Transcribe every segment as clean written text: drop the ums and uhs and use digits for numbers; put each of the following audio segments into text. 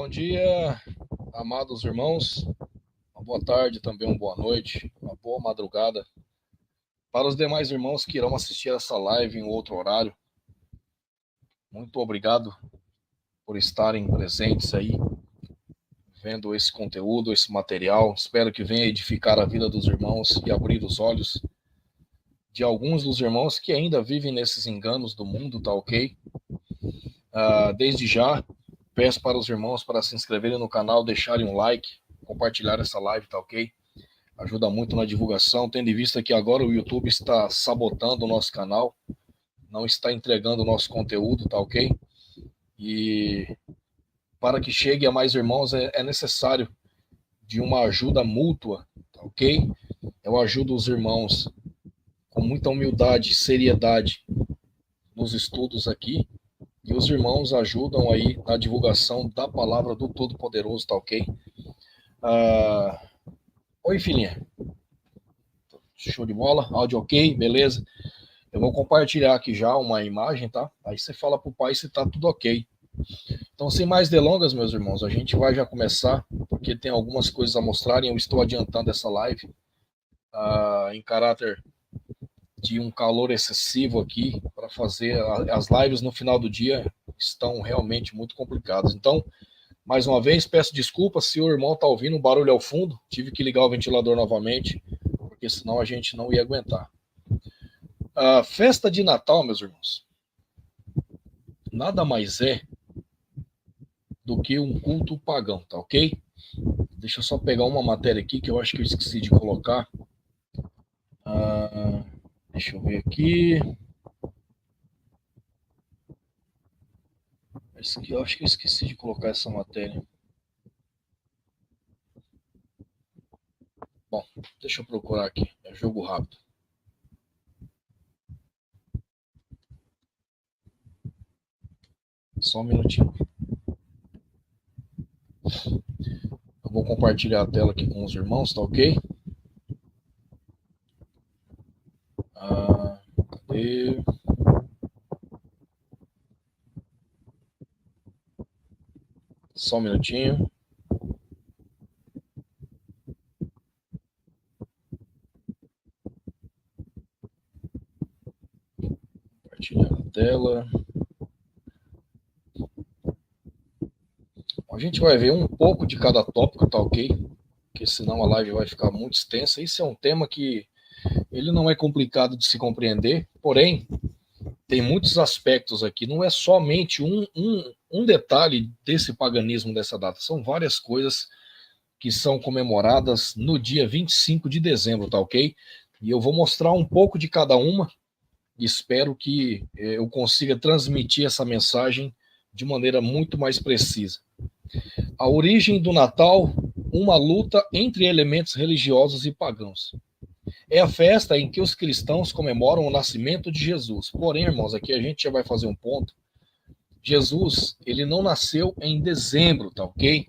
Bom dia, amados irmãos. Uma boa tarde, também uma boa noite, uma boa madrugada. Para os demais irmãos que irão assistir essa live em outro horário, muito obrigado por estarem presentes aí, vendo esse conteúdo, esse material. Espero que venha edificar a vida dos irmãos e abrir os olhos de alguns dos irmãos que ainda vivem nesses enganos do mundo, tá ok? Desde já, peço para os irmãos para se inscreverem no canal, deixarem um like, compartilhar essa live, tá ok? Ajuda muito na divulgação, tendo em vista que agora o YouTube está sabotando o nosso canal, não está entregando o nosso conteúdo, tá ok? E para que chegue a mais irmãos é necessário de uma ajuda mútua, tá ok? Eu ajudo os irmãos com muita humildade, seriedade nos estudos aqui, e os irmãos ajudam aí na divulgação da palavra do Todo-Poderoso, tá ok? Oi, filhinha. Show de bola, áudio ok, beleza? Eu vou compartilhar aqui já uma imagem, tá? Aí você fala pro pai se tá tudo ok. Então, sem mais delongas, meus irmãos, a gente vai já começar, porque tem algumas coisas a mostrarem. Eu estou adiantando essa live em caráter de um calor excessivo aqui para fazer as lives no final do dia estão realmente muito complicadas. Então, mais uma vez, peço desculpas se o irmão tá ouvindo um barulho ao fundo. Tive que ligar o ventilador novamente, porque senão a gente não ia aguentar. A festa de Natal, meus irmãos, nada mais é do que um culto pagão, tá ok? Deixa eu só pegar uma matéria aqui que eu acho que eu esqueci de colocar. Deixa eu ver aqui. Eu acho que eu esqueci de colocar essa matéria. Bom, deixa eu procurar aqui. É jogo rápido. Só um minutinho. Eu vou compartilhar a tela aqui com os irmãos, tá ok? Cadê? Só um minutinho. Compartilhar a tela. A gente vai ver um pouco de cada tópico, tá ok? Porque senão a live vai ficar muito extensa. Esse é um tema que ele não é complicado de se compreender, porém, tem muitos aspectos aqui. Não é somente um detalhe desse paganismo dessa data. São várias coisas que são comemoradas no dia 25 de dezembro, tá ok? E eu vou mostrar um pouco de cada uma e espero que eu consiga transmitir essa mensagem de maneira muito mais precisa. A origem do Natal, uma luta entre elementos religiosos e pagãos. É a festa em que os cristãos comemoram o nascimento de Jesus. Porém, irmãos, aqui a gente já vai fazer um ponto. Jesus, ele não nasceu em dezembro, tá ok?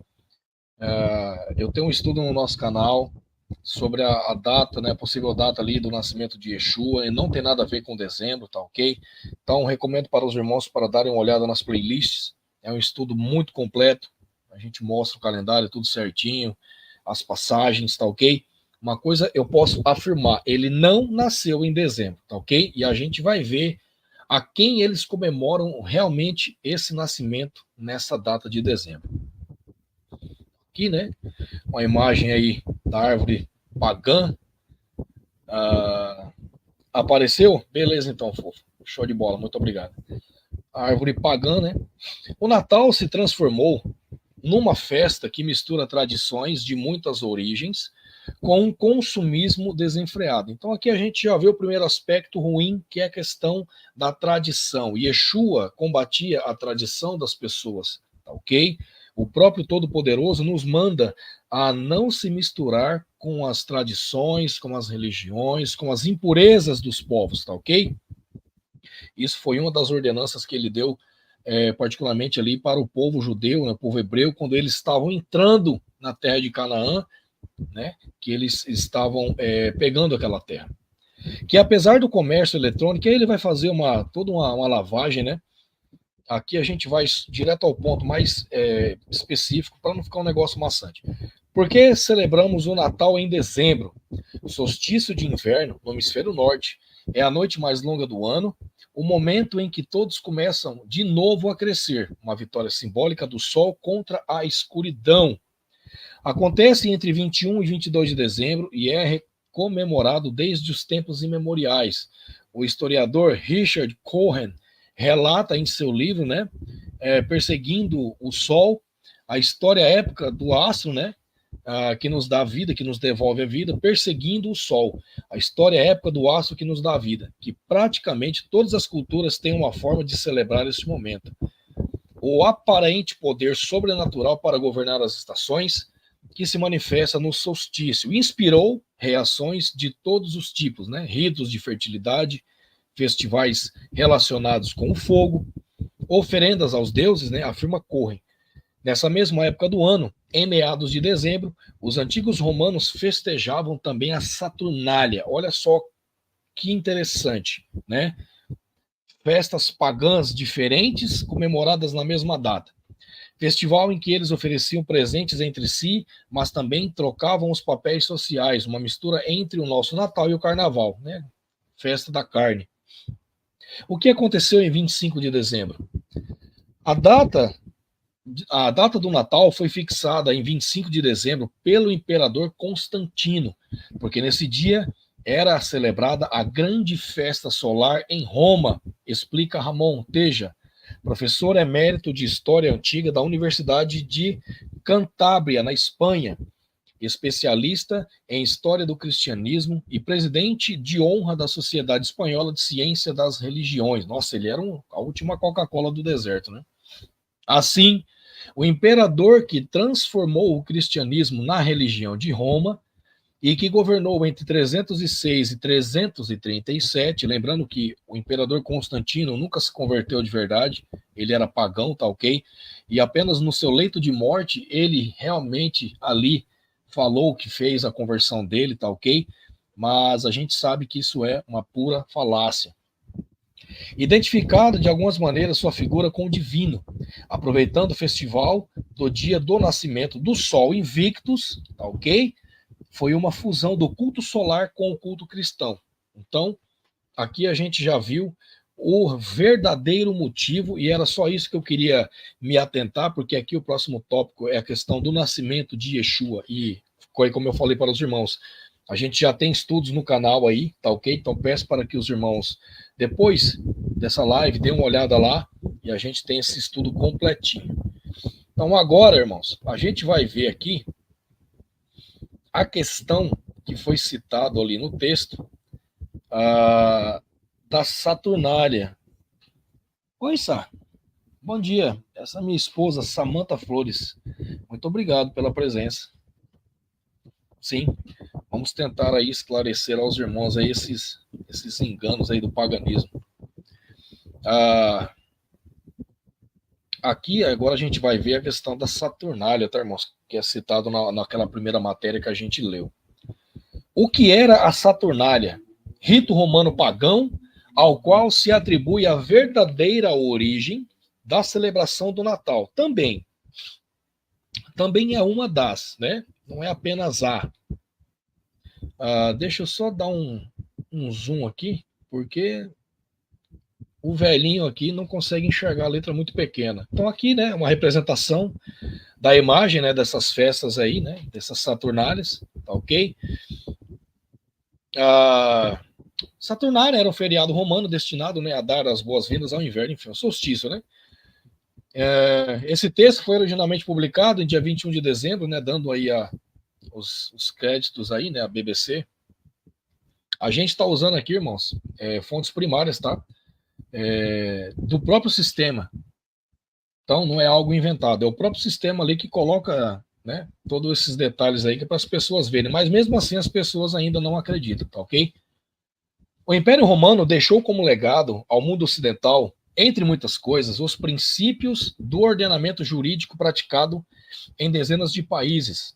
Eu tenho um estudo no nosso canal sobre a data, né, a possível data ali do nascimento de Yeshua, e não tem nada a ver com dezembro, tá ok? Então, recomendo para os irmãos para darem uma olhada nas playlists. É um estudo muito completo. A gente mostra o calendário tudo certinho, as passagens, tá ok? Uma coisa eu posso afirmar, ele não nasceu em dezembro, tá ok? E a gente vai ver a quem eles comemoram realmente esse nascimento nessa data de dezembro. Aqui, né? Uma imagem aí da árvore pagã. Apareceu? Beleza, então, fofo. Show de bola, muito obrigado. A árvore pagã, né? O Natal se transformou numa festa que mistura tradições de muitas origens com um consumismo desenfreado. Então aqui a gente já vê o primeiro aspecto ruim, que é a questão da tradição. Yeshua combatia a tradição das pessoas, tá ok? O próprio Todo-Poderoso nos manda a não se misturar com as tradições, com as religiões, com as impurezas dos povos, tá ok? Isso foi uma das ordenanças que ele deu, particularmente ali para o povo judeu, né, o povo hebreu, quando eles estavam entrando na terra de Canaã, né, que eles estavam pegando aquela terra. Que apesar do comércio eletrônico, ele vai fazer toda uma lavagem, né? aqui a gente vai direto ao ponto mais específico, para não ficar um negócio maçante. Por que celebramos o Natal em dezembro? O solstício de inverno no hemisfério norte é a noite mais longa do ano, o momento em que todos começam de novo a crescer, uma vitória simbólica do sol contra a escuridão. Acontece entre 21 e 22 de dezembro e é comemorado desde os tempos imemoriais. O historiador Richard Cohen relata em seu livro, né, Perseguindo o Sol, a história épica do astro, né, que nos dá vida, que nos devolve a vida, perseguindo o Sol, a história épica do astro que nos dá vida, que praticamente todas as culturas têm uma forma de celebrar esse momento. O aparente poder sobrenatural para governar as estações, que se manifesta no solstício, inspirou reações de todos os tipos, né? Ritos de fertilidade, festivais relacionados com o fogo, oferendas aos deuses, né? Afirma Cohen. Nessa mesma época do ano, em meados de dezembro, os antigos romanos festejavam também a Saturnália. Olha só que interessante, né? Festas pagãs diferentes comemoradas na mesma data. Festival em que eles ofereciam presentes entre si, mas também trocavam os papéis sociais, uma mistura entre o nosso Natal e o Carnaval, né? Festa da carne. O que aconteceu em 25 de dezembro? A data do Natal foi fixada em 25 de dezembro pelo imperador Constantino, porque nesse dia era celebrada a grande festa solar em Roma, explica Ramon Teja, professor emérito de História Antiga da Universidade de Cantábria, na Espanha, especialista em História do Cristianismo e presidente de honra da Sociedade Espanhola de Ciência das Religiões. Nossa, ele era a última Coca-Cola do deserto, né? Assim, o imperador que transformou o cristianismo na religião de Roma e que governou entre 306 e 337, lembrando que o imperador Constantino nunca se converteu de verdade, ele era pagão, tá ok? E apenas no seu leito de morte, ele realmente ali falou que fez a conversão dele, tá ok? Mas a gente sabe que isso é uma pura falácia. Identificado de algumas maneiras sua figura com o divino, aproveitando o festival do dia do nascimento do Sol Invictus, tá ok? Foi uma fusão do culto solar com o culto cristão. Então, aqui a gente já viu o verdadeiro motivo, e era só isso que eu queria me atentar, porque aqui o próximo tópico é a questão do nascimento de Yeshua, e como eu falei para os irmãos, a gente já tem estudos no canal aí, tá ok? Então peço para que os irmãos, depois dessa live, dêem uma olhada lá, e a gente tem esse estudo completinho. Então agora, irmãos, a gente vai ver aqui a questão que foi citado ali no texto, da Saturnália. Oi, Sá. Bom dia. Essa é minha esposa, Samantha Flores. Muito obrigado pela presença. Sim, vamos tentar aí esclarecer aos irmãos aí esses enganos aí do paganismo. Aqui, agora a gente vai ver a questão da Saturnália, tá, irmãos? Que é citado naquela primeira matéria que a gente leu. O que era a Saturnália? Rito romano pagão, ao qual se atribui a verdadeira origem da celebração do Natal. Também é uma das, né? Não é apenas a. Deixa eu só dar um zoom aqui, porque o velhinho aqui não consegue enxergar a letra muito pequena. Então aqui, né, uma representação da imagem, né, dessas festas aí, né, dessas Saturnálias, tá ok? Saturnália era um feriado romano destinado, né, a dar as boas-vindas ao inverno, enfim, ao solstício, né? Esse texto foi originalmente publicado em dia 21 de dezembro, né, dando aí os créditos aí, né, a BBC. A gente está usando aqui, irmãos, fontes primárias, tá? Do próprio sistema. Então, não é algo inventado, é o próprio sistema ali que coloca, né, todos esses detalhes aí que é para as pessoas verem, mas mesmo assim as pessoas ainda não acreditam, tá ok? O Império Romano deixou como legado ao mundo ocidental, entre muitas coisas, os princípios do ordenamento jurídico praticado em dezenas de países.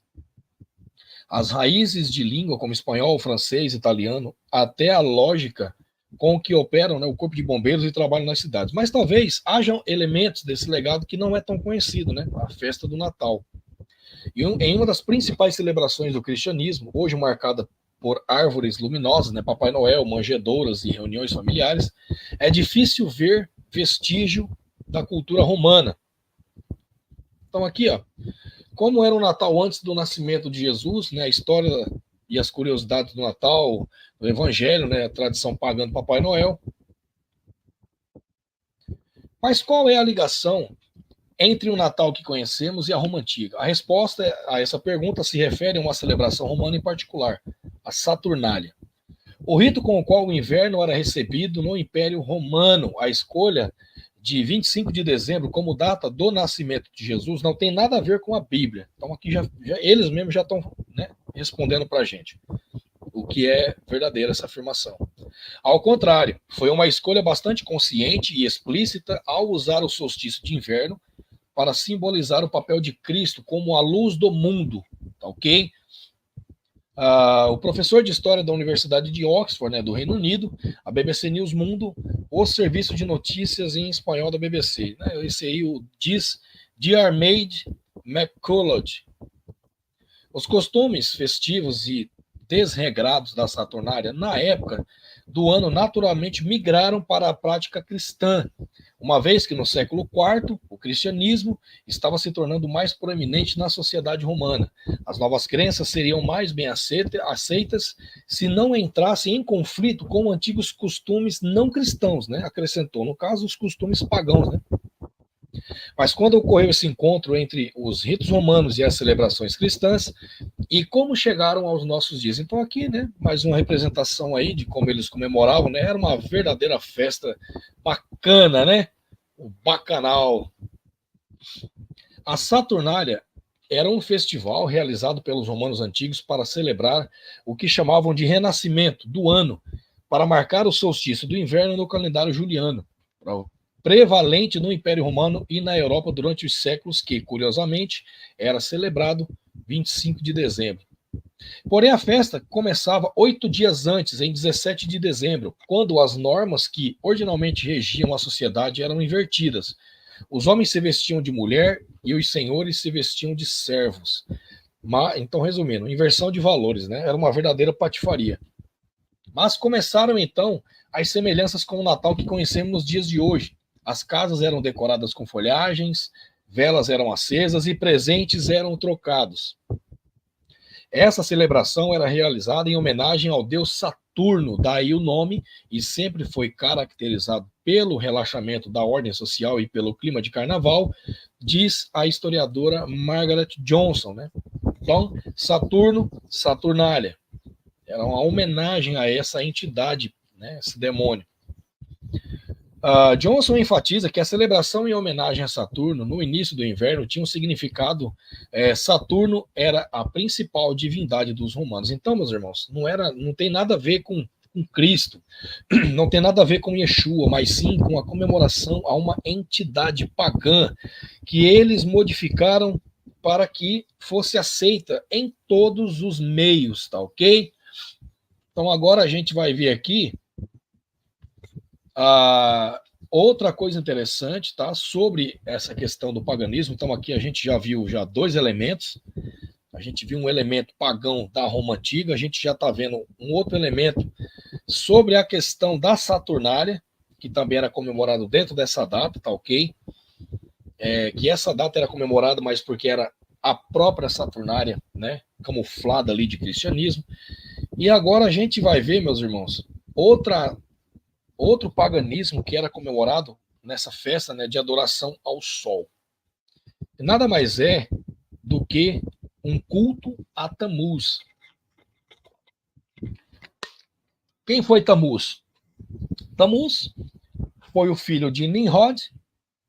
As raízes de língua como espanhol, francês, italiano, até a lógica com o que operam, né, o Corpo de Bombeiros e trabalham nas cidades. Mas talvez hajam elementos desse legado que não é tão conhecido, né? A festa do Natal. E em uma das principais celebrações do cristianismo, hoje marcada por árvores luminosas, né, Papai Noel, manjedouras e reuniões familiares, é difícil ver vestígio da cultura romana. Então aqui, ó, como era o Natal antes do nascimento de Jesus, né, a história e as curiosidades do Natal, do Evangelho, né, a tradição pagã do Papai Noel. Mas qual é a ligação entre o Natal que conhecemos e a Roma Antiga? A resposta a essa pergunta se refere a uma celebração romana em particular, a Saturnália. O rito com o qual o inverno era recebido no Império Romano, a escolha de 25 de dezembro como data do nascimento de Jesus não tem nada a ver com a Bíblia. Então aqui eles mesmos já estão, né, respondendo para a gente o que é verdadeira essa afirmação. Ao contrário, foi uma escolha bastante consciente e explícita ao usar o solstício de inverno para simbolizar o papel de Cristo como a luz do mundo, tá ok? O professor de História da Universidade de Oxford, né, do Reino Unido, a BBC News Mundo, o serviço de notícias em espanhol da BBC. Né, esse aí diz Diarmaid McCulloch. Os costumes festivos e desregrados da Saturnália, na época do ano, naturalmente migraram para a prática cristã, uma vez que no século IV o cristianismo estava se tornando mais proeminente na sociedade romana. As novas crenças seriam mais bem aceitas se não entrassem em conflito com antigos costumes não cristãos, né? Acrescentou, no caso, os costumes pagãos, né? Mas quando ocorreu esse encontro entre os ritos romanos e as celebrações cristãs, e como chegaram aos nossos dias? Então aqui, né, mais uma representação aí de como eles comemoravam, né? Era uma verdadeira festa bacana, né? O bacanal. A Saturnália era um festival realizado pelos romanos antigos para celebrar o que chamavam de renascimento do ano, para marcar o solstício do inverno no calendário juliano, prevalente no Império Romano e na Europa durante os séculos que, curiosamente, era celebrado 25 de dezembro. Porém, a festa começava 8 dias antes, em 17 de dezembro, quando as normas que originalmente regiam a sociedade eram invertidas. Os homens se vestiam de mulher e os senhores se vestiam de servos. Então, resumindo, inversão de valores, né? Era uma verdadeira patifaria. Mas começaram, então, as semelhanças com o Natal que conhecemos nos dias de hoje. As casas eram decoradas com folhagens, velas eram acesas e presentes eram trocados. Essa celebração era realizada em homenagem ao deus Saturno, daí o nome, e sempre foi caracterizado pelo relaxamento da ordem social e pelo clima de carnaval, diz a historiadora Margaret Johnson, né? Então, Saturno, Saturnália. Era uma homenagem a essa entidade, né, esse demônio. Johnson enfatiza que a celebração em homenagem a Saturno no início do inverno tinha um significado. Saturno era a principal divindade dos romanos. Então, meus irmãos, não tem nada a ver com Cristo, não tem nada a ver com Yeshua, mas sim com a comemoração a uma entidade pagã que eles modificaram para que fosse aceita em todos os meios, tá ok? Então agora a gente vai ver aqui outra coisa interessante, tá, sobre essa questão do paganismo. Então aqui a gente já viu dois elementos. A gente viu um elemento pagão da Roma Antiga, a gente já está vendo um outro elemento sobre a questão da Saturnália, que também era comemorado dentro dessa data, tá ok? Que essa data era comemorada, mas porque era a própria Saturnália, né, camuflada ali de cristianismo. E agora a gente vai ver, meus irmãos, outro paganismo que era comemorado nessa festa, né, de adoração ao sol. Nada mais é do que um culto a Tamuz. Quem foi Tamuz? Tamuz foi o filho de Nimrod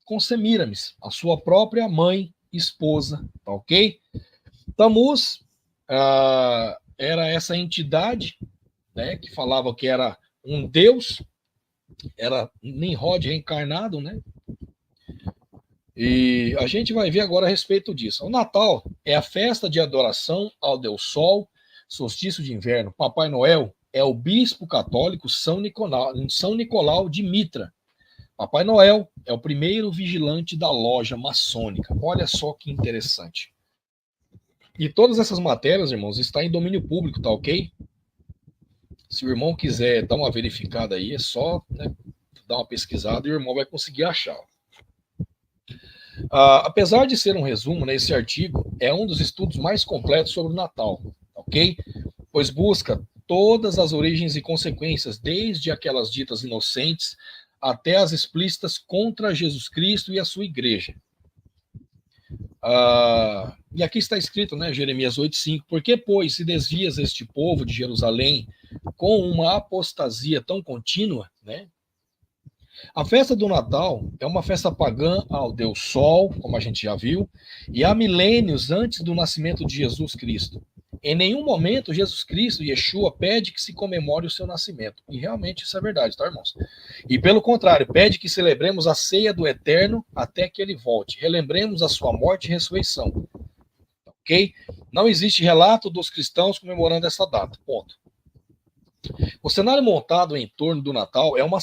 com Semiramis, a sua própria mãe, esposa, tá ok? Tamuz era essa entidade, né, que falava que era um deus, era Nimrod reencarnado, né? E a gente vai ver agora a respeito disso. O Natal é a festa de adoração ao Deus Sol, solstício de inverno, Papai Noel, é o bispo católico São Nicolau de Mitra. Papai Noel é o primeiro vigilante da loja maçônica. Olha só que interessante. E todas essas matérias, irmãos, estão em domínio público, tá ok? Se o irmão quiser dar uma verificada aí, é só, né, dar uma pesquisada e o irmão vai conseguir achar. Apesar de ser um resumo, né, esse artigo é um dos estudos mais completos sobre o Natal, ok? Pois busca todas as origens e consequências, desde aquelas ditas inocentes até as explícitas contra Jesus Cristo e a sua igreja. E aqui está escrito, né, Jeremias 8,5, por que, pois, se desvias este povo de Jerusalém com uma apostasia tão contínua, né? A festa do Natal é uma festa pagã ao Deus Sol, como a gente já viu, e há milênios antes do nascimento de Jesus Cristo. Em nenhum momento Jesus Cristo, Yeshua, pede que se comemore o seu nascimento. E realmente isso é verdade, tá, irmãos? E pelo contrário, pede que celebremos a ceia do Eterno até que ele volte. Relembremos a sua morte e ressurreição. Ok? Não existe relato dos cristãos comemorando essa data. Ponto. O cenário montado em torno do Natal é uma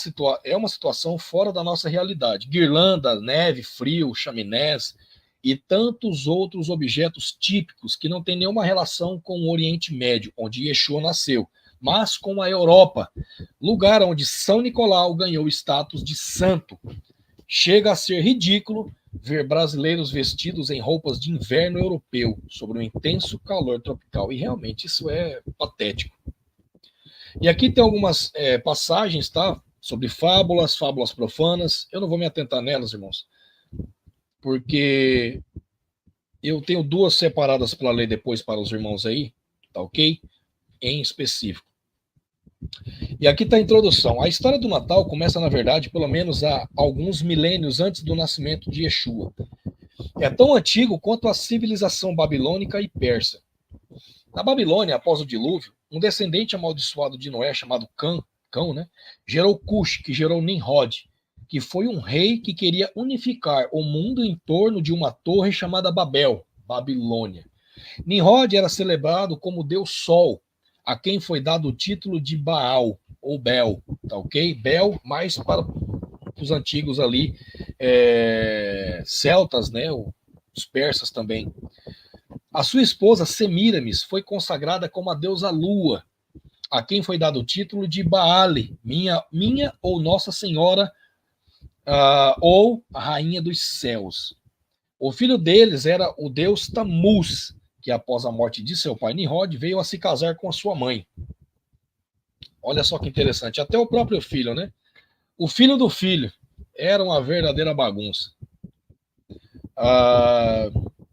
situação fora da nossa realidade. Guirlanda, neve, frio, chaminés e tantos outros objetos típicos que não têm nenhuma relação com o Oriente Médio, onde Yeshua nasceu, mas com a Europa, lugar onde São Nicolau ganhou status de santo. Chega a ser ridículo ver brasileiros vestidos em roupas de inverno europeu, sob um intenso calor tropical. E realmente isso é patético. E aqui tem algumas passagens, tá? Sobre fábulas profanas. Eu não vou me atentar nelas, irmãos, porque eu tenho duas separadas para ler depois para os irmãos aí, tá ok? Em específico. E aqui está a introdução. A história do Natal começa, na verdade, pelo menos há alguns milênios antes do nascimento de Yeshua. É tão antigo quanto a civilização babilônica e persa. Na Babilônia, após o dilúvio, um descendente amaldiçoado de Noé, chamado Cão, né, gerou Cush, que gerou Nimrod, que foi um rei que queria unificar o mundo em torno de uma torre chamada Babel, Babilônia. Nimrod era celebrado como Deus Sol, a quem foi dado o título de Baal, ou Bel, tá ok? Bel, mais para os antigos ali, celtas, né, os persas também. A sua esposa, Semíramis, foi consagrada como a deusa Lua, a quem foi dado o título de Baale, minha ou Nossa Senhora, ou a Rainha dos Céus. O filho deles era o deus Tammuz, que após a morte de seu pai Nimrod, veio a se casar com a sua mãe. Olha só que interessante, até o próprio filho, né? O filho do filho era uma verdadeira bagunça.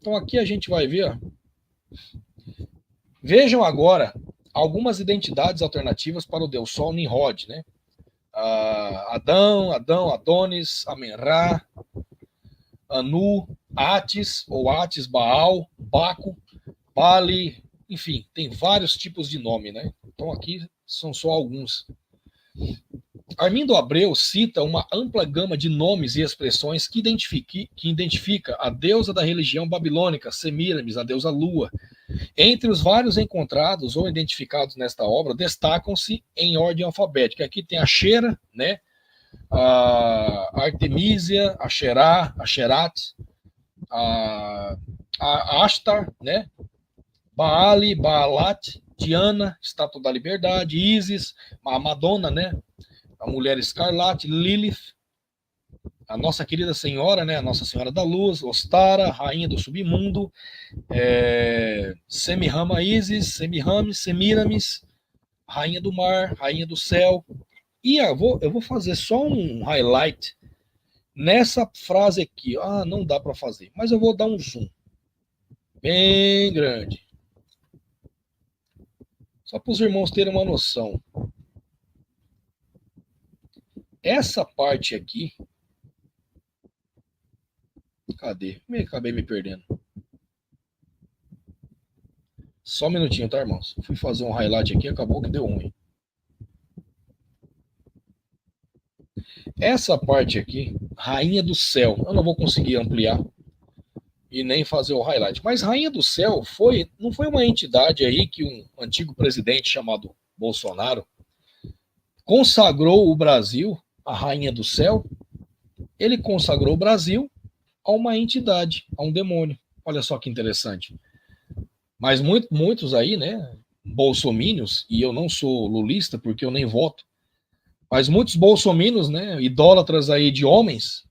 Então aqui a gente vai ver. Vejam agora algumas identidades alternativas para o Deus Sol Nimrod, né? Adão, Adonis, Amenrá, Anu, Atis, ou Atis, Baal, Baco, Bali, enfim, tem vários tipos de nome, né? Então aqui são só alguns. Armindo Abreu cita uma ampla gama de nomes e expressões que identifica a deusa da religião babilônica, Semíramis, a deusa Lua. Entre os vários encontrados ou identificados nesta obra, destacam-se em ordem alfabética. Aqui tem a Xera, né? A Artemísia, a Xerá, a Xerat, a Ashtar, né? Baali, Baalat, Diana, Estátua da Liberdade, Ísis, a Madonna, né? A Mulher Escarlate, Lilith, a Nossa Querida Senhora, né? A Nossa Senhora da Luz, Ostara, Rainha do Submundo, Semirama Isis, Semiramis, Semiramis, Rainha do Mar, Rainha do Céu. E eu vou fazer só um highlight nessa frase aqui. Não dá para fazer, mas eu vou dar um zoom bem grande. Só para os irmãos terem uma noção. Essa parte aqui. Cadê? Acabei me perdendo. Só um minutinho, tá, irmãos? Fui fazer um highlight aqui, acabou que deu ruim. Essa parte aqui, Rainha do Céu, eu não vou conseguir ampliar e nem fazer o highlight. Mas Rainha do Céu não foi uma entidade aí que um antigo presidente chamado Bolsonaro, consagrou o Brasil, a rainha do céu, ele consagrou o Brasil a uma entidade, a um demônio. Olha só que interessante. Mas muitos aí, né, bolsomínios, e eu não sou lulista porque eu nem voto, mas muitos bolsomínios, né, idólatras aí de homens,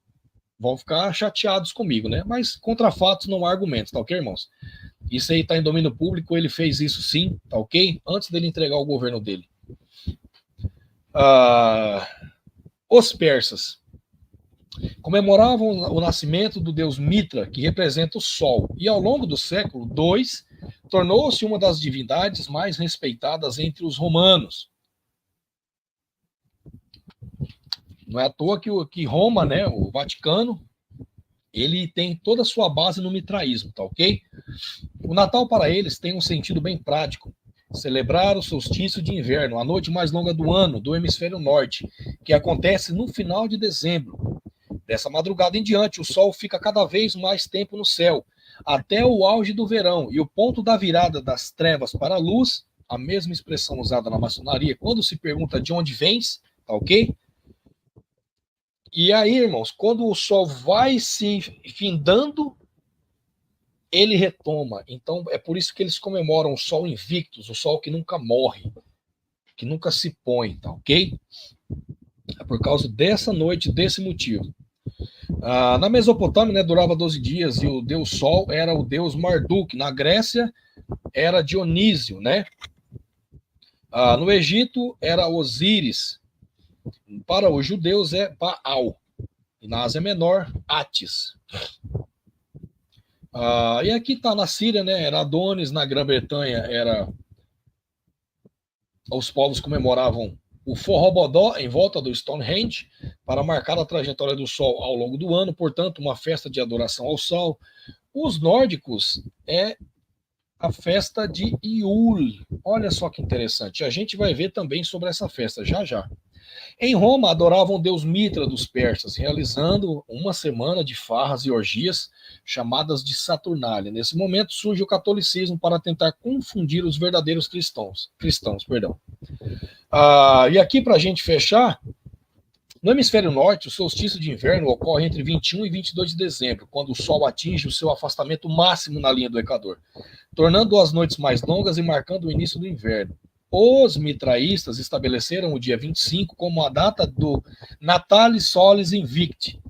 vão ficar chateados comigo, né? Mas contra fatos não há argumentos, tá ok, irmãos? Isso aí tá em domínio público, ele fez isso sim, tá ok? Antes dele entregar o governo dele. Os persas comemoravam o nascimento do deus Mitra, que representa o sol, e ao longo do século II tornou-se uma das divindades mais respeitadas entre os romanos. Não é à toa que Roma, né, o Vaticano, ele tem toda a sua base no mitraísmo, tá ok? O Natal para eles tem um sentido bem prático. Celebrar o solstício de inverno, a noite mais longa do ano, do hemisfério norte, que acontece no final de dezembro. Dessa madrugada em diante, o sol fica cada vez mais tempo no céu, até o auge do verão, e o ponto da virada das trevas para a luz, a mesma expressão usada na maçonaria, quando se pergunta de onde vens, tá ok? E aí, irmãos, quando o sol vai se findando, ele retoma. Então, é por isso que eles comemoram o sol invictus, o sol que nunca morre, que nunca se põe, tá ok? É por causa dessa noite, desse motivo. Na Mesopotâmia, né, durava 12 dias e o deus Sol era o deus Marduk. Na Grécia, era Dionísio, né? No Egito, era Osíris. Para os judeus, é Baal. E na Ásia Menor, Atis. E aqui está na Síria, né? Era Adonis. Na Grã-Bretanha, era... Os povos comemoravam o Forrobodó em volta do Stonehenge para marcar a trajetória do Sol ao longo do ano, portanto, uma festa de adoração ao Sol. Os nórdicos é a festa de Iul. Olha só que interessante. A gente vai ver também sobre essa festa já já. Em Roma, adoravam o deus Mitra dos persas, realizando uma semana de farras e orgias chamadas de Saturnália. Nesse momento surge o catolicismo para tentar confundir os verdadeiros cristãos. E aqui, para a gente fechar, no hemisfério norte, o solstício de inverno ocorre entre 21 e 22 de dezembro, quando o Sol atinge o seu afastamento máximo na linha do Equador, tornando as noites mais longas e marcando o início do inverno. Os mitraístas estabeleceram o dia 25 como a data do Natalis Solis Invicti,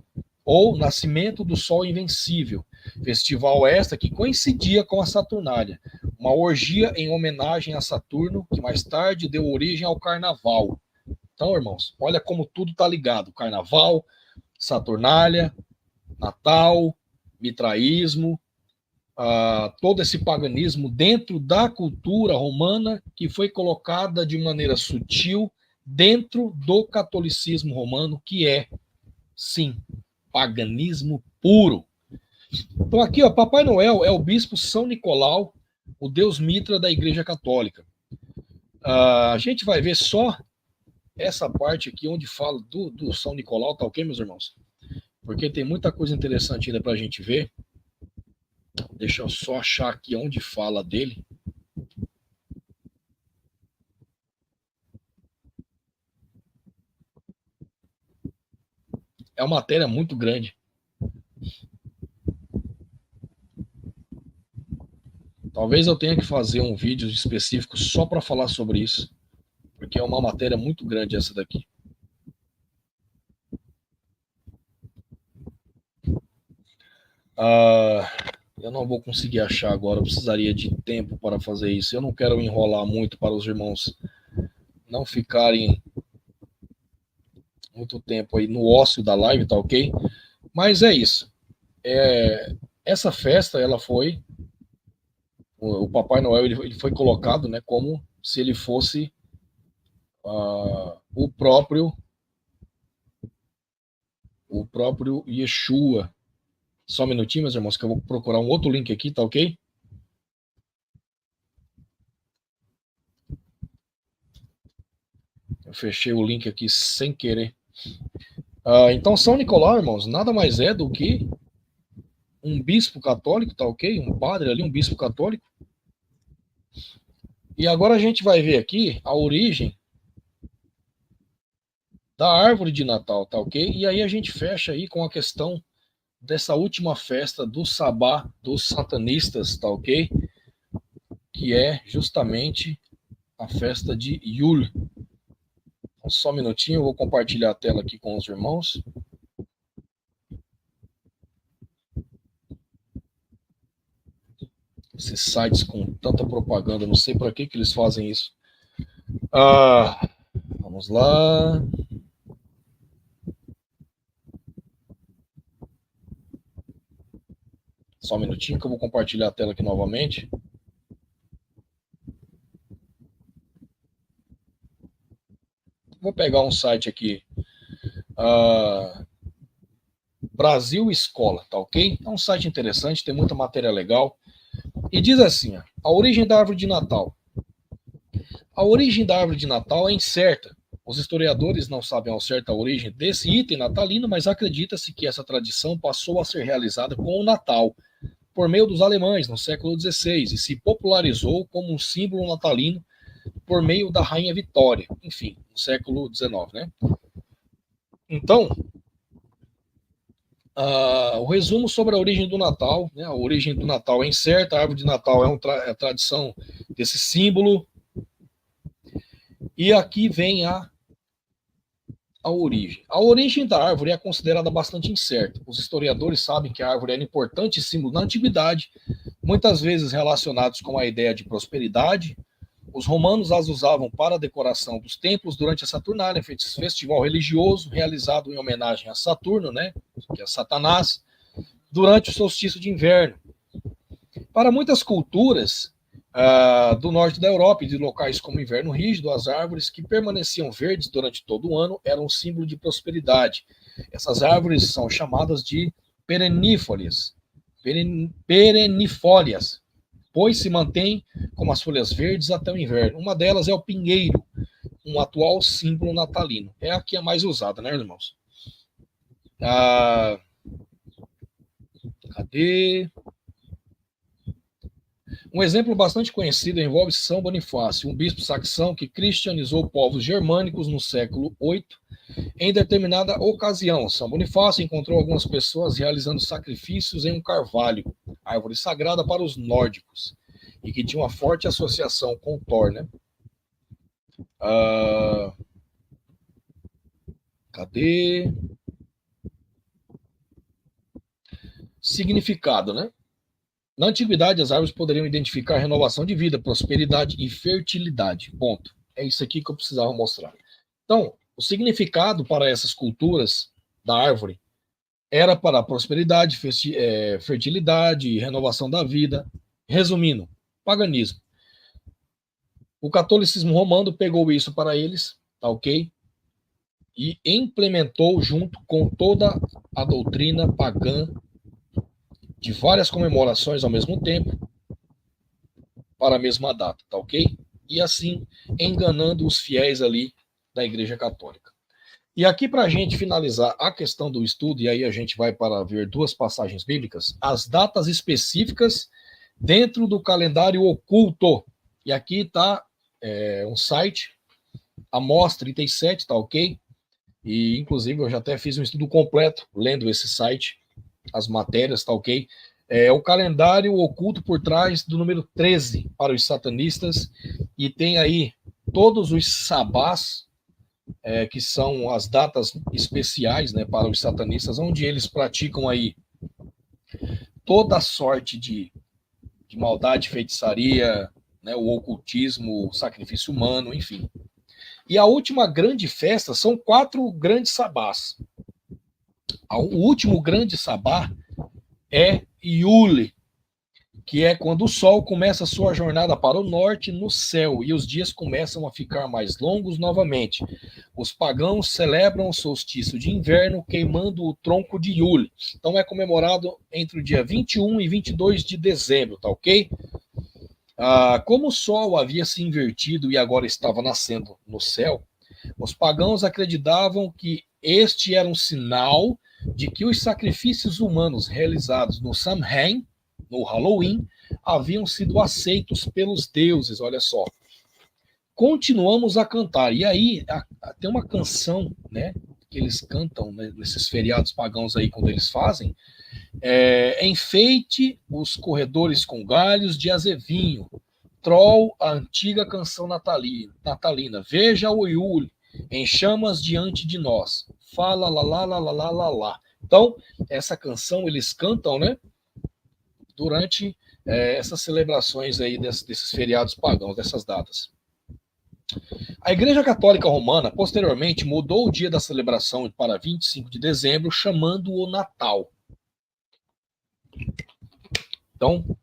ou Nascimento do Sol Invencível, festival esta que coincidia com a Saturnália, uma orgia em homenagem a Saturno, que mais tarde deu origem ao Carnaval. Então, irmãos, olha como tudo está ligado. Carnaval, Saturnália, Natal, mitraísmo, todo esse paganismo dentro da cultura romana que foi colocada de maneira sutil dentro do catolicismo romano, que é, sim, paganismo puro. Então aqui, ó, Papai Noel é o bispo São Nicolau, o deus Mitra da Igreja Católica. A gente vai ver só essa parte aqui onde fala do São Nicolau, tá ok, meus irmãos? Porque tem muita coisa interessante ainda para a gente ver. Deixa eu só achar aqui onde fala dele. É uma matéria muito grande. Talvez eu tenha que fazer um vídeo específico só para falar sobre isso, porque é uma matéria muito grande essa daqui. Eu não vou conseguir achar agora, eu precisaria de tempo para fazer isso. Eu não quero enrolar muito para os irmãos não ficarem muito tempo aí no ócio da live, tá ok? Mas é isso. Essa festa, ela foi... O Papai Noel ele foi colocado, né, como se ele fosse o próprio Yeshua. Só um minutinho, meus irmãos, que eu vou procurar um outro link aqui, tá ok? Eu fechei o link aqui sem querer. Então, São Nicolau, irmãos, nada mais é do que um bispo católico, tá ok? Um padre ali, um bispo católico, E agora a gente vai ver aqui a origem da árvore de Natal, tá ok? E aí a gente fecha aí com a questão dessa última festa do Sabá dos satanistas, tá ok? Que é justamente a festa de Yule. Então, só um minutinho, eu vou compartilhar a tela aqui com os irmãos. Esses sites com tanta propaganda, não sei para que eles fazem isso. Vamos lá. Só um minutinho que eu vou compartilhar a tela aqui novamente. Vou pegar um site aqui. Brasil Escola, tá ok? É um site interessante, tem muita matéria legal. E diz assim, a origem da árvore de Natal. A origem da árvore de Natal é incerta. Os historiadores não sabem ao certo a origem desse item natalino, mas acredita-se que essa tradição passou a ser realizada com o Natal, por meio dos alemães, no século XVI, e se popularizou como um símbolo natalino por meio da Rainha Vitória, enfim, no século XIX, né? Então, o resumo sobre a origem do Natal, né? A origem do Natal é incerta, a árvore de Natal é a tradição desse símbolo. E aqui vem a origem. A origem da árvore é considerada bastante incerta. Os historiadores sabem que a árvore era um importante símbolo na antiguidade, muitas vezes relacionados com a ideia de prosperidade. Os romanos as usavam para a decoração dos templos durante a Saturnália, festival religioso realizado em homenagem a Saturno, né, que é Satanás, durante o solstício de inverno. Para muitas culturas do norte da Europa e de locais como inverno rígido, as árvores que permaneciam verdes durante todo o ano eram um símbolo de prosperidade. Essas árvores são chamadas de perennifólias, pois se mantêm com as folhas verdes até o inverno. Uma delas é o pinheiro, um atual símbolo natalino. É a que é mais usada, né, irmãos? Cadê? Um exemplo bastante conhecido envolve São Bonifácio, um bispo saxão que cristianizou povos germânicos no século VIII. Em determinada ocasião, São Bonifácio encontrou algumas pessoas realizando sacrifícios em um carvalho, árvore sagrada para os nórdicos, e que tinha uma forte associação com Thor, né? Cadê? Significado, né? Na antiguidade, as árvores poderiam identificar renovação de vida, prosperidade e fertilidade. Ponto. É isso aqui que eu precisava mostrar. Então, o significado para essas culturas da árvore era para prosperidade, fertilidade e renovação da vida. Resumindo, paganismo. O catolicismo romano pegou isso para eles, tá ok? E implementou junto com toda a doutrina pagã de várias comemorações ao mesmo tempo para a mesma data, tá ok? E assim enganando os fiéis ali da Igreja Católica. E aqui para a gente finalizar a questão do estudo, e aí a gente vai para ver duas passagens bíblicas, as datas específicas dentro do calendário oculto. E aqui está um site, Amós 37, tá ok? E inclusive eu já até fiz um estudo completo lendo esse site, as matérias, tá ok? É o calendário oculto por trás do número 13 para os satanistas, e tem aí todos os sabás, que são as datas especiais, né, para os satanistas, onde eles praticam aí toda sorte de maldade, feitiçaria, né, o ocultismo, o sacrifício humano, enfim. E a última grande festa são 4 grandes sabás. O último grande sabá é Yule, que é quando o sol começa a sua jornada para o norte no céu e os dias começam a ficar mais longos novamente. Os pagãos celebram o solstício de inverno queimando o tronco de Yule. Então é comemorado entre o dia 21 e 22 de dezembro, tá ok? Como o sol havia se invertido e agora estava nascendo no céu, os pagãos acreditavam que este era um sinal de que os sacrifícios humanos realizados no Samhain, no Halloween, haviam sido aceitos pelos deuses, olha só. continuamos a cantar. E aí tem uma canção, né, que eles cantam, né, nesses feriados pagãos aí, quando eles fazem, enfeite os corredores com galhos de azevinho, Troll, a antiga canção natalina, veja o Iule em chamas diante de nós, fala lá lá lá lá lá lá lá. Então, essa canção eles cantam, né, durante essas celebrações aí desses feriados pagãos, dessas datas. A Igreja Católica Romana, posteriormente, mudou o dia da celebração para 25 de dezembro, chamando-o Natal. Então,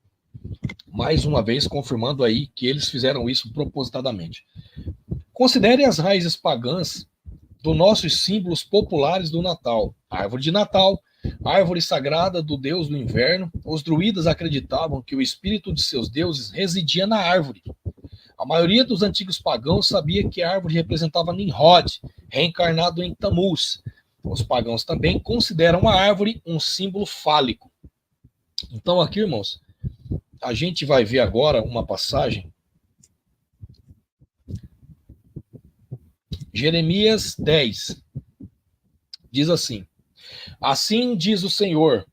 mais uma vez, confirmando aí que eles fizeram isso propositadamente. Considere as raízes pagãs dos nossos símbolos populares do Natal. Árvore de Natal, árvore sagrada do deus do inverno. Os druidas acreditavam que o espírito de seus deuses residia na árvore. A maioria dos antigos pagãos sabia que a árvore representava Nimrod, reencarnado em Tammuz. Os pagãos também consideram a árvore um símbolo fálico. Então aqui, irmãos, a gente vai ver agora uma passagem. Jeremias 10 diz assim: assim diz o Senhor,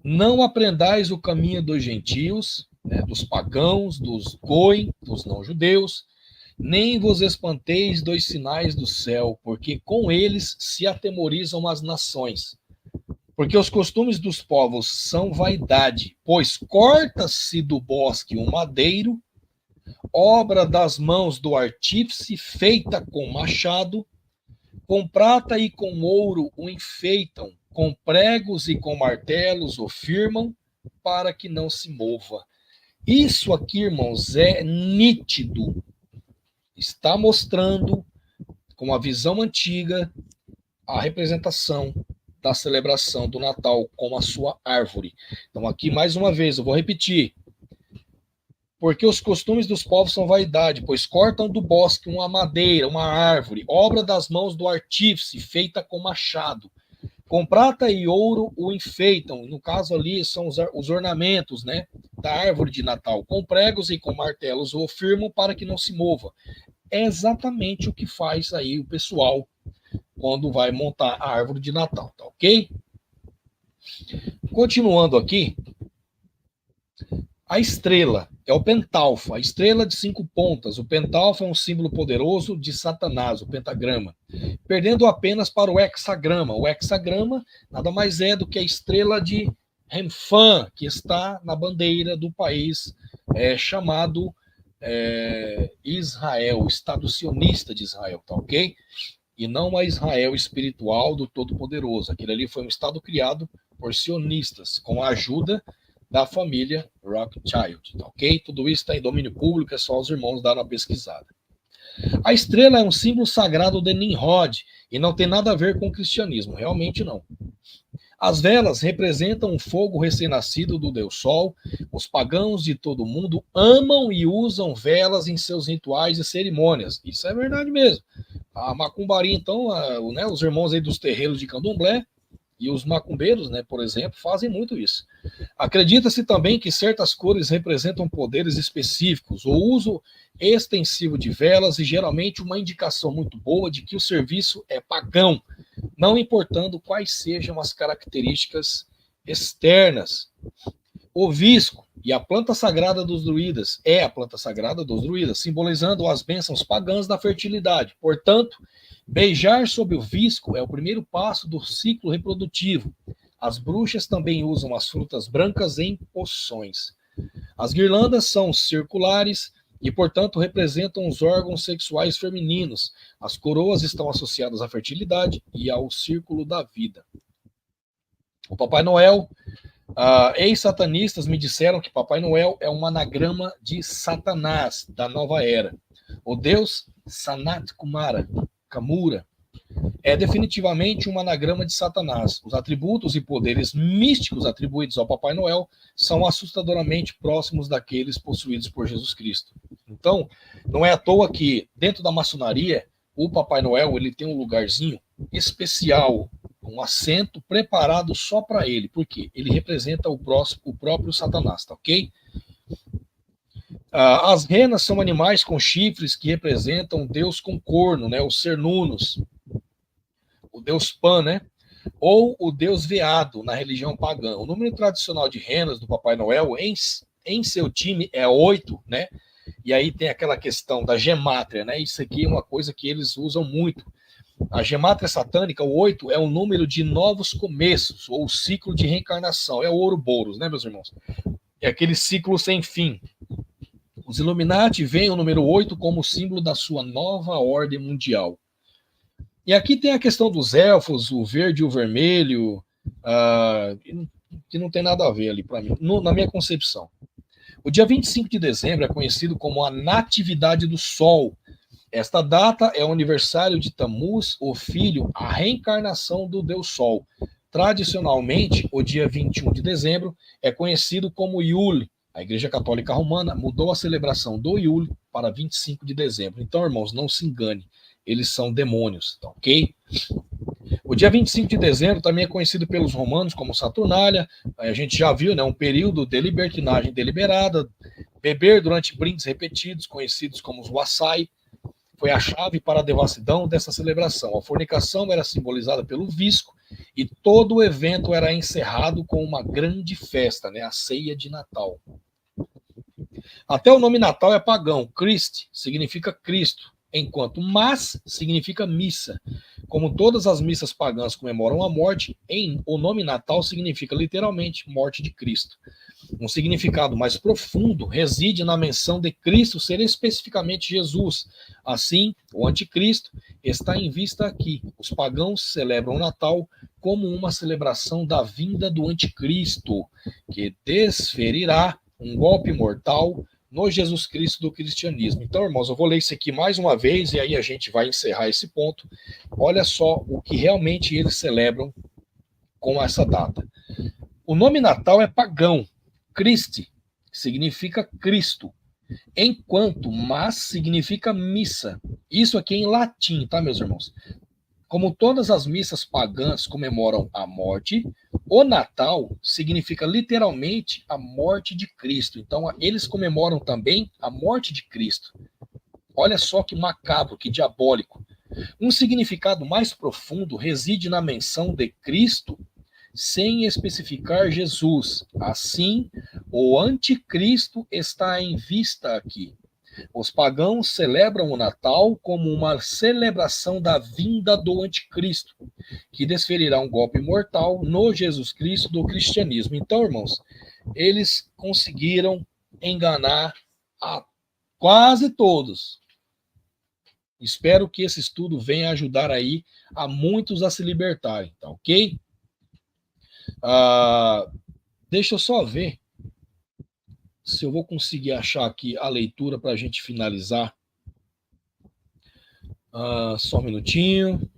não aprendais o caminho dos gentios, né, dos pagãos, dos goi, dos não-judeus, nem vos espanteis dos sinais do céu, porque com eles se atemorizam as nações. Porque os costumes dos povos são vaidade, pois corta-se do bosque um madeiro, obra das mãos do artífice, feita com machado, com prata e com ouro o enfeitam, com pregos e com martelos o firmam, para que não se mova. Isso aqui, irmãos, é nítido. Está mostrando, com a visão antiga, a representação da celebração do Natal como a sua árvore. Então aqui, mais uma vez, eu vou repetir. Porque os costumes dos povos são vaidade, pois cortam do bosque uma madeira, uma árvore, obra das mãos do artífice, feita com machado. Com prata e ouro o enfeitam. No caso ali são os ornamentos, né, da árvore de Natal. Com pregos e com martelos o firmam para que não se mova. É exatamente o que faz aí o pessoal quando vai montar a árvore de Natal, tá ok? Continuando aqui, a estrela é o pentalfa, a estrela de 5 pontas. O pentalfa é um símbolo poderoso de Satanás, o pentagrama, perdendo apenas para o hexagrama. O hexagrama nada mais é do que a estrela de Remphan, que está na bandeira do país chamado Israel, o Estado sionista de Israel, tá ok? E não a Israel espiritual do Todo-Poderoso. Aquele ali foi um Estado criado por sionistas, com a ajuda da família Rothschild, tá ok? Tudo isso está em domínio público, é só os irmãos darem uma pesquisada. A estrela é um símbolo sagrado de Nimrod e não tem nada a ver com o cristianismo, realmente não. As velas representam um fogo recém-nascido do Deus Sol. Os pagãos de todo o mundo amam e usam velas em seus rituais e cerimônias. Isso é verdade mesmo. A macumbaria, então, os irmãos aí dos terreiros de candomblé e os macumbeiros, né, por exemplo, fazem muito isso. Acredita-se também que certas cores representam poderes específicos. O uso extensivo de velas e geralmente uma indicação muito boa de que o serviço é pagão, não importando quais sejam as características externas. O visco e a planta sagrada dos druidas é a planta sagrada dos druidas, simbolizando as bênçãos pagãs da fertilidade. Portanto, beijar sob o visco é o primeiro passo do ciclo reprodutivo. As bruxas também usam as frutas brancas em poções. As guirlandas são circulares e, portanto, representam os órgãos sexuais femininos. As coroas estão associadas à fertilidade e ao círculo da vida. O Papai Noel, ex-satanistas me disseram que Papai Noel é um anagrama de Satanás, da nova era. O deus Sanat Kamura, é definitivamente um anagrama de Satanás. Os atributos e poderes místicos atribuídos ao Papai Noel são assustadoramente próximos daqueles possuídos por Jesus Cristo. Então, não é à toa que, dentro da maçonaria, o Papai Noel ele tem um lugarzinho especial, um assento preparado só para ele. Por quê? Ele representa o próprio Satanás, tá ok? As renas são animais com chifres que representam Deus com corno, né? O Cernunnos, o Deus Pan, né? Ou o Deus veado na religião pagã. O número tradicional de renas do Papai Noel em seu time é 8, né? E aí tem aquela questão da gemátria, né? Isso aqui é uma coisa que eles usam muito. A gemátria satânica, o 8, é o número de novos começos, ou ciclo de reencarnação. É o Ouroboros, né, meus irmãos? É aquele ciclo sem fim. Os Illuminati veem o número 8 como símbolo da sua nova ordem mundial. E aqui tem a questão dos elfos, o verde e o vermelho, que não tem nada a ver ali para mim, na minha concepção. O dia 25 de dezembro é conhecido como a Natividade do Sol. Esta data é o aniversário de Tammuz, o filho, a reencarnação do Deus Sol. Tradicionalmente, o dia 21 de dezembro é conhecido como Yule. A Igreja Católica Romana mudou a celebração do Yule para 25 de dezembro. Então, irmãos, não se engane, eles são demônios, tá ok? O dia 25 de dezembro também é conhecido pelos romanos como Saturnália. A gente já viu, né, um período de libertinagem deliberada, beber durante brindes repetidos, conhecidos como os wassai, foi a chave para a devassidão dessa celebração. A fornicação era simbolizada pelo visco e todo o evento era encerrado com uma grande festa, né, a ceia de Natal. Até o nome Natal é pagão. Christ significa Cristo, enquanto Mas significa missa. Como todas as missas pagãs comemoram a morte, o nome Natal significa literalmente morte de Cristo. Um significado mais profundo reside na menção de Cristo ser especificamente Jesus. Assim, o anticristo está em vista aqui. Os pagãos celebram o Natal como uma celebração da vinda do anticristo, que desferirá um golpe mortal no Jesus Cristo do cristianismo. Então, irmãos, eu vou ler isso aqui mais uma vez e aí a gente vai encerrar esse ponto. Olha só o que realmente eles celebram com essa data. O nome Natal é pagão. Christi significa Cristo, enquanto Mas significa missa. Isso aqui é em latim, tá, meus irmãos? Como todas as missas pagãs comemoram a morte, o Natal significa literalmente a morte de Cristo. Então, eles comemoram também a morte de Cristo. Olha só que macabro, que diabólico. Um significado mais profundo reside na menção de Cristo sem especificar Jesus. Assim, o anticristo está em vista aqui. Os pagãos celebram o Natal como uma celebração da vinda do anticristo, que desferirá um golpe mortal no Jesus Cristo do cristianismo. Então, irmãos, eles conseguiram enganar a quase todos. Espero que esse estudo venha ajudar aí a muitos a se libertarem, tá ok? Deixa eu só ver se eu vou conseguir achar aqui a leitura para a gente finalizar. Só um minutinho.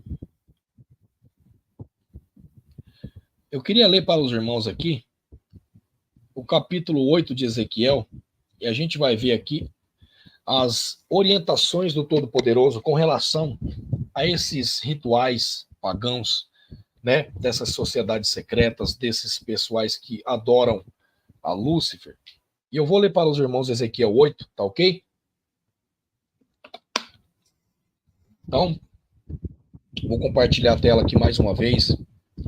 Eu queria ler para os irmãos aqui o capítulo 8 de Ezequiel, e a gente vai ver aqui as orientações do Todo-Poderoso com relação a esses rituais pagãos, né, dessas sociedades secretas, desses pessoais que adoram a Lúcifer. E eu vou ler para os irmãos Ezequiel 8, tá ok? Então, vou compartilhar a tela aqui mais uma vez.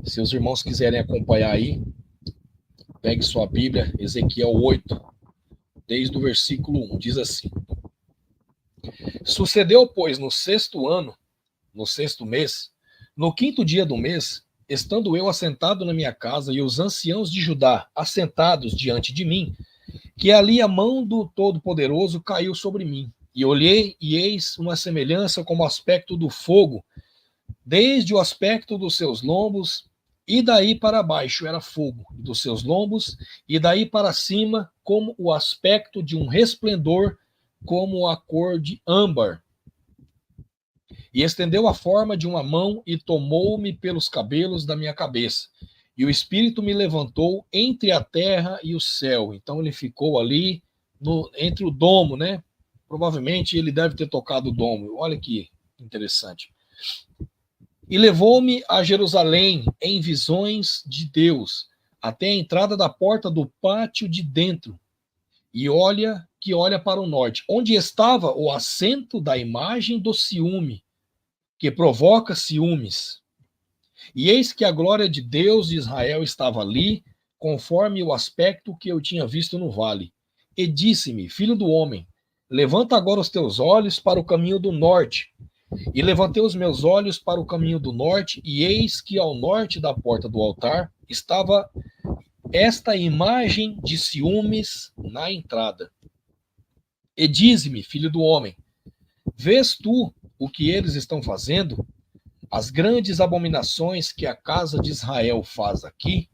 Se os irmãos quiserem acompanhar aí, pegue sua Bíblia, Ezequiel 8, desde o versículo 1, diz assim: Sucedeu, pois, no 6º ano, no 6º mês, no 5º dia do mês, estando eu assentado na minha casa e os anciãos de Judá assentados diante de mim, que ali a mão do Todo-Poderoso caiu sobre mim. E olhei, e eis uma semelhança como o aspecto do fogo, desde o aspecto dos seus lombos, e daí para baixo era fogo dos seus lombos, e daí para cima como o aspecto de um resplendor, como a cor de âmbar. E estendeu a forma de uma mão e tomou-me pelos cabelos da minha cabeça. E o Espírito me levantou entre a terra e o céu. Então ele ficou ali entre o domo, né? Provavelmente ele deve ter tocado o domo. Olha que interessante. E levou-me a Jerusalém em visões de Deus, até a entrada da porta do pátio de dentro. E olha que olha para o norte, onde estava o assento da imagem do ciúme, que provoca ciúmes. E eis que a glória de Deus de Israel estava ali, conforme o aspecto que eu tinha visto no vale. E disse-me, filho do homem, levanta agora os teus olhos para o caminho do norte. E levantei os meus olhos para o caminho do norte, e eis que ao norte da porta do altar estava esta imagem de ciúmes na entrada. E dize-me, filho do homem, vês tu o que eles estão fazendo? As grandes abominações que a casa de Israel faz aqui,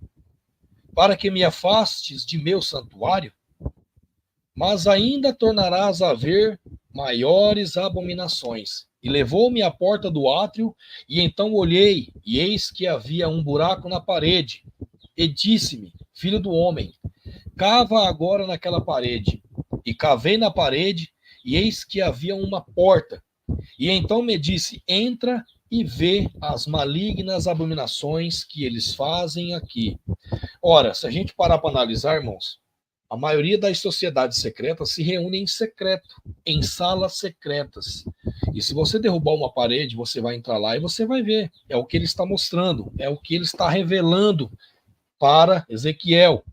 para que me afastes de meu santuário? Mas ainda tornarás a ver maiores abominações. E levou-me à porta do átrio, e então olhei, e eis que havia um buraco na parede. E disse-me, filho do homem, cava agora naquela parede. E cavei na parede, e eis que havia uma porta. E então me disse, entra e vê as malignas abominações que eles fazem aqui. Ora, se a gente parar para analisar, irmãos, a maioria das sociedades secretas se reúne em secreto, em salas secretas. E se você derrubar uma parede, você vai entrar lá e você vai ver. É o que ele está mostrando, é o que ele está revelando para Ezequiel.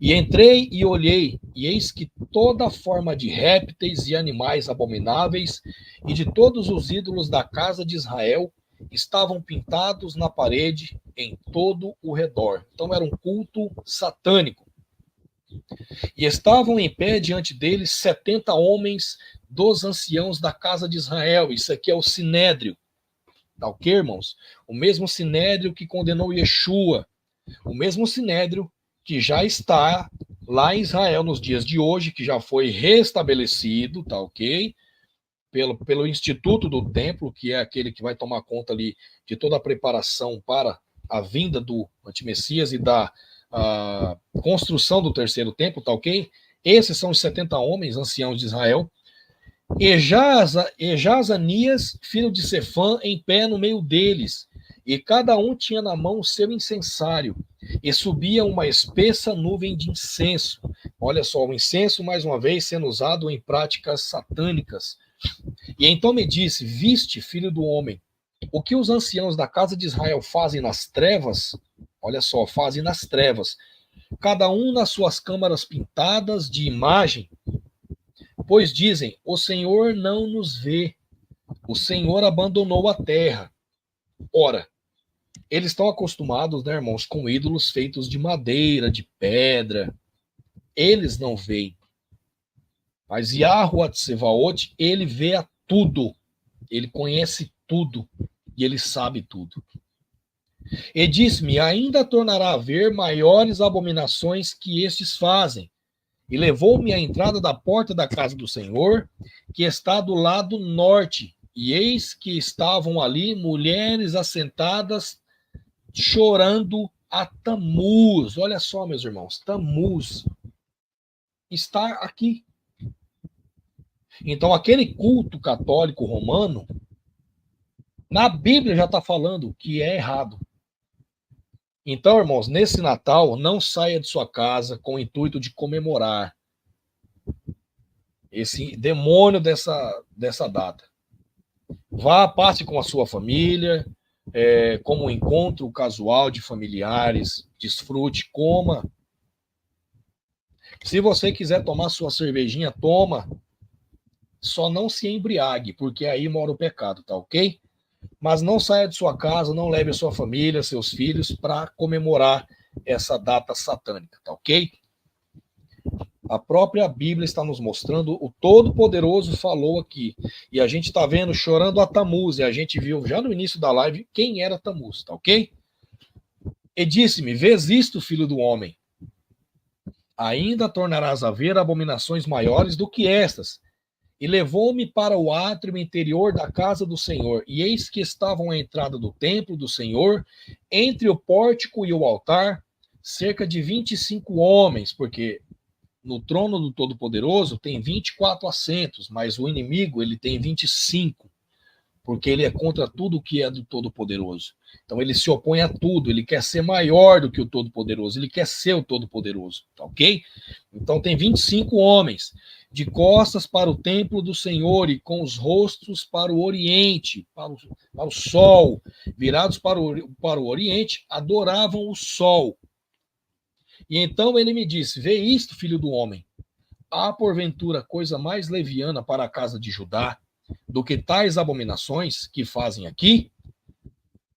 E entrei e olhei, e eis que toda forma de répteis e animais abomináveis e de todos os ídolos da casa de Israel estavam pintados na parede em todo o redor. Então era um culto satânico. E estavam em pé diante deles 70 homens dos anciãos da casa de Israel. Isso aqui é o Sinédrio. Tá ok, irmãos? O mesmo Sinédrio que condenou Yeshua. O mesmo Sinédrio que já está lá em Israel nos dias de hoje, que já foi restabelecido, tá ok? Pelo Instituto do Templo, que é aquele que vai tomar conta ali de toda a preparação para a vinda do antimessias e da construção do terceiro templo, tá ok? Esses são os 70 homens, anciãos de Israel. E Jazanias, filho de Sefã, em pé no meio deles, e cada um tinha na mão o seu incensário, e subia uma espessa nuvem de incenso. Olha só, o incenso, mais uma vez, sendo usado em práticas satânicas. E então me disse, viste, filho do homem, o que os anciãos da casa de Israel fazem nas trevas? Olha só, fazem nas trevas, cada um nas suas câmaras pintadas de imagem, pois dizem, o Senhor não nos vê, o Senhor abandonou a terra. Ora, eles estão acostumados, né, irmãos, com ídolos feitos de madeira, de pedra. Eles não veem. Mas Yahuwah Tsevaot, ele vê a tudo. Ele conhece tudo. E ele sabe tudo. E diz-me, ainda tornará a ver maiores abominações que estes fazem. E levou-me à entrada da porta da casa do Senhor, que está do lado norte. E eis que estavam ali mulheres assentadas, chorando a Tamuz. Olha só, meus irmãos, Tamuz está aqui. Então, aquele culto católico romano, na Bíblia já está falando que é errado. Então, irmãos, nesse Natal, não saia de sua casa com o intuito de comemorar esse demônio dessa data. Vá, passe com a sua família, como um encontro casual de familiares, desfrute, coma. Se você quiser tomar sua cervejinha, toma. Só não se embriague, porque aí mora o pecado, tá ok? Mas não saia de sua casa, não leve a sua família, seus filhos, para comemorar essa data satânica, tá ok? A própria Bíblia está nos mostrando, o Todo-Poderoso falou aqui, e a gente está vendo chorando a Tamuz, e a gente viu já no início da live quem era Tamuz, tá ok? E disse-me, vês isto, filho do homem? Ainda tornarás a ver abominações maiores do que estas. E levou-me para o átrio interior da casa do Senhor, e eis que estavam à entrada do templo do Senhor, entre o pórtico e o altar, cerca de 25 homens, porque no trono do Todo-Poderoso tem 24 assentos, mas o inimigo ele tem 25, porque ele é contra tudo que é do Todo-Poderoso. Então ele se opõe a tudo, ele quer ser maior do que o Todo-Poderoso, ele quer ser o Todo-Poderoso, tá ok? Então tem 25 homens. de costas para o templo do Senhor e com os rostos para o oriente, para o sol, virados para o oriente, adoravam o sol. E então ele me disse: vê isto, filho do homem. Há porventura coisa mais leviana para a casa de Judá do que tais abominações que fazem aqui?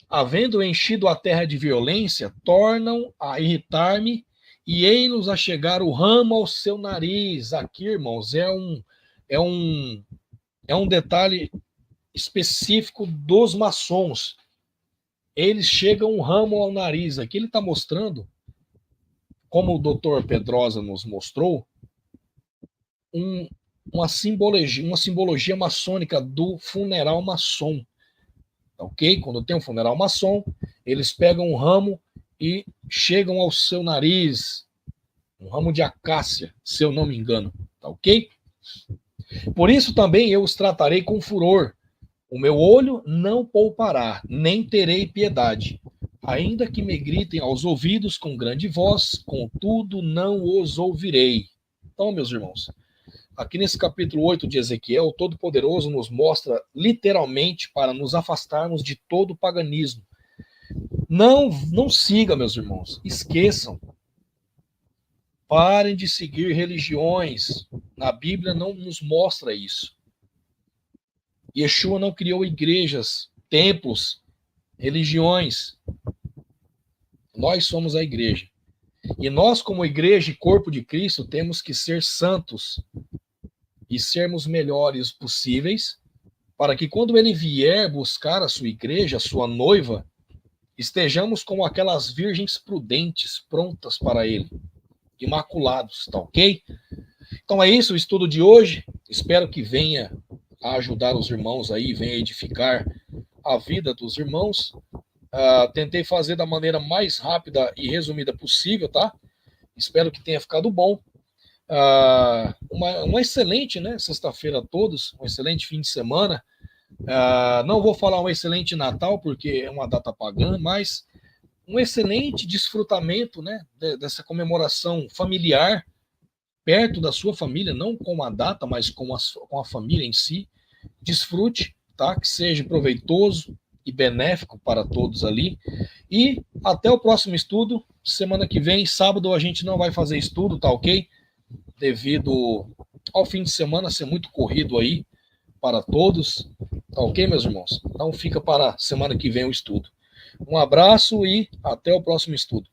Havendo enchido a terra de violência, tornam a irritar-me e ei-nos a chegar o ramo ao seu nariz. Aqui, irmãos, é um detalhe específico dos maçons. Eles chegam um ramo ao nariz. Aqui ele está mostrando, como o doutor Pedrosa nos mostrou, uma simbologia maçônica do funeral maçom. Ok? Quando tem um funeral maçom, eles pegam um ramo e chegam ao seu nariz, um ramo de acácia, se eu não me engano, tá ok? Por isso também eu os tratarei com furor, o meu olho não poupará, nem terei piedade, ainda que me gritem aos ouvidos com grande voz, contudo não os ouvirei. Então, meus irmãos, aqui nesse capítulo 8 de Ezequiel, o Todo-Poderoso nos mostra literalmente para nos afastarmos de todo o paganismo. Não siga, meus irmãos, esqueçam. Parem de seguir religiões. Na Bíblia não nos mostra isso. Yeshua não criou igrejas, templos, religiões. Nós somos a igreja. E nós, como igreja e corpo de Cristo, temos que ser santos e sermos melhores possíveis, para que quando ele vier buscar a sua igreja, a sua noiva, estejamos como aquelas virgens prudentes, prontas para ele, imaculados, tá ok? Então é isso o estudo de hoje. Espero que venha a ajudar os irmãos aí, venha edificar a vida dos irmãos. Tentei fazer da maneira mais rápida e resumida possível, tá? Espero que tenha ficado bom. Uma excelente, né, sexta-feira a todos, um excelente fim de semana. Não vou falar um excelente Natal, porque é uma data pagã, mas um excelente desfrutamento, né, dessa comemoração familiar, perto da sua família, não com a data, mas com a família em si. Desfrute, tá? Que seja proveitoso e benéfico para todos ali. E até o próximo estudo. Semana que vem, sábado, a gente não vai fazer estudo, tá ok? Devido ao fim de semana ser muito corrido aí para todos. Tá ok, meus irmãos? Então fica para semana que vem o estudo. Um abraço e até o próximo estudo.